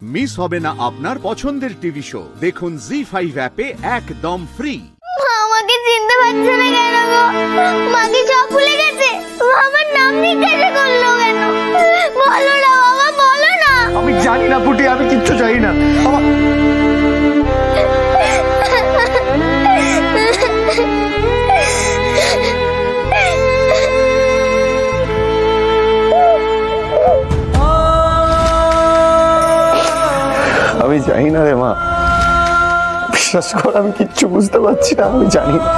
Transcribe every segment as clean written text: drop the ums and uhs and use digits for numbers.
Miss হবে না আপনার পছন্দের টিভি শো। দেখুন জি5 অ্যাপে একদম ফ্রি। আমাকে চিনতে পারছে না কেন গো? মাকে সব ভুলে গেছে। আমার নাম জিজ্ঞাসা করলো কেন? বলো না বাবা, বলো না। আমি জানি না পুটি, আমি কিচ্ছু জানি না। আমি জানি না রে মা, বিশ্বাস কর আমি কিচ্ছু বুঝতে পারছি না, আমি জানি না।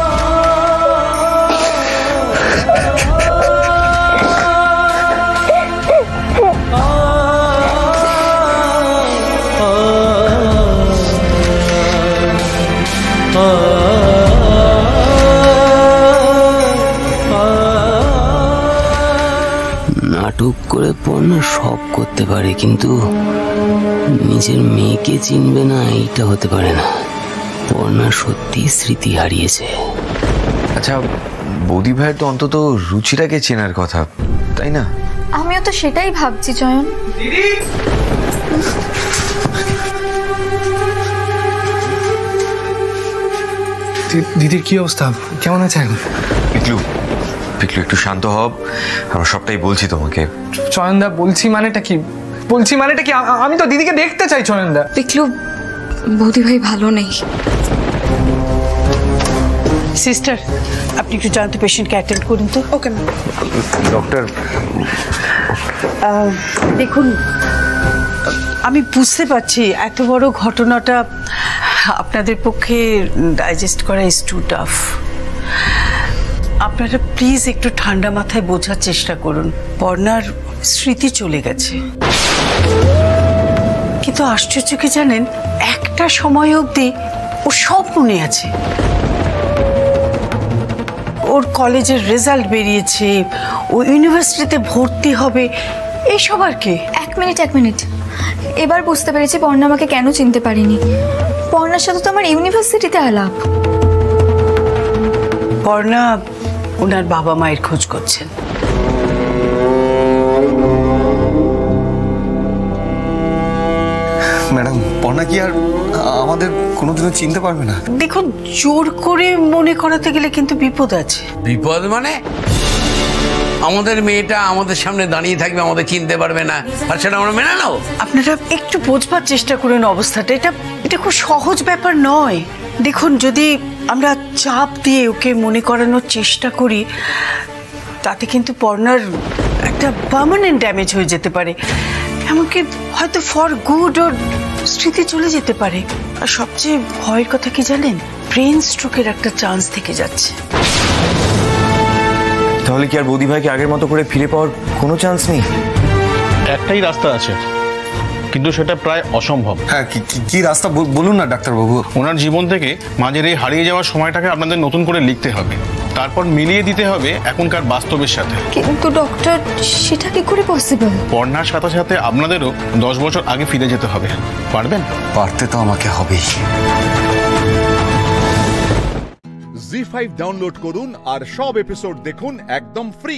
নাটক করে পড়না সব করতে পারে, কিন্তু নিজের মেয়েকে চিনবে না এইটা হতে পারে না। পড়না সত্যি স্মৃতি হারিয়েছে। আচ্ছা, বৌদি ভাইয়ের তো অন্তত রুচিটাকে চেনার কথা, তাই না? আমিও তো সেটাই ভাবছি চয়ন। দিদির কি অবস্থা, কেমন আছে এখন? পিকলু পিকলু একটু শান্ত হব, আমরা সবটাই বলছি তোমাকে। চয়নদা, বলছি মানেটা কি? আমি তো দিদিকে দেখতে চাই চয়নদা। পিকলু, বৌদি ভাই ভালো নেই। সিস্টার, আপনি একটু জয়ন্ত পেশেন্টকে অ্যাটেন্ড করুন তো। Okay ma'am. ডক্টর, দেখুন, আমি বুঝতে পারছি এত বড় ঘটনাটা আপনাদের পক্ষে ডাইজেস্ট করা ইজ টু টাফ। আপনারা প্লিজ একটু ঠান্ডা মাথায় বোঝার চেষ্টা করুন। পর্ণার স্মৃতি চলে গেছে, কিন্তু আশ্চর্য কি জানেন, একটা সময় অবধি ও সব মনে আছে। ওর কলেজের রেজাল্ট বেরিয়েছে, ও ইউনিভার্সিটিতে ভর্তি হবে, এইসব আর কি। এক মিনিট, এবার বুঝতে পেরেছি পর্ণা আমাকে কেন চিনতে পারিনি। পর্ণার সাথে তো আমার ইউনিভার্সিটিতে আলাপ। পর্ণা ওনার বাবা মায়ের খোঁজ করছেন। ম্যাডাম, পর্ণা কি আর আমাদের কোনোদিনও চিনতে পারবে না? দেখুন, জোর করে মনে করাতে গেলে কিন্তু বিপদ আছে। বিপদ মানে? আমাদের মেয়েটা আমাদের সামনে দাঁড়িয়ে থাকবে, আমাদের চিনতে পারবে না, আর সেটা আমরা মেনে নাও? আপনারা একটু বোঝবার চেষ্টা করুন অবস্থাটা। এটা খুব সহজ ব্যাপার নয়। দেখুন, যদি আমরা চাপ দিয়ে ওকে মনে করানোর চেষ্টা করি, তাতে কিন্তু পর্ণার একটা পার্মানেন্ট ড্যামেজ হয়ে যেতে পারে। এমনকি হয়তো ফর গুড ওর স্মৃতি চলে যেতে পারে। আর সবচেয়ে ভয়ের কথা কি জানেন, ব্রেন স্ট্রোকের একটা চান্স থেকে যাচ্ছে। তাহলে কি আর বৌদি ভাইকে আগের মতো করে ফিরে পাওয়ার কোনো চান্স নেই? একটাই রাস্তা আছে, কিন্তু সেটা প্রায় অসম্ভব। হ্যাঁ, কি রাস্তা বলুন না ডাক্তারবাবু। ওনার জীবন থেকে মাঝের এই হারিয়ে যাওয়ার সময়টাকে আপনাদের নতুন করে লিখতে হবে, তারপর মিলিয়ে দিতে হবে এখনকার বাস্তবের সাথে। কিন্তু ডক্টর, সেটা কি করে পসিবল? পড়ার সাথে সাথে আপনাদেরও 10 বছর আগে ফিরে যেতে হবে। পারবেন? পারতে তো আমাকে হবেই। জি5 ডাউনলোড করুন আর সব এপিসোড দেখুন একদম ফ্রি।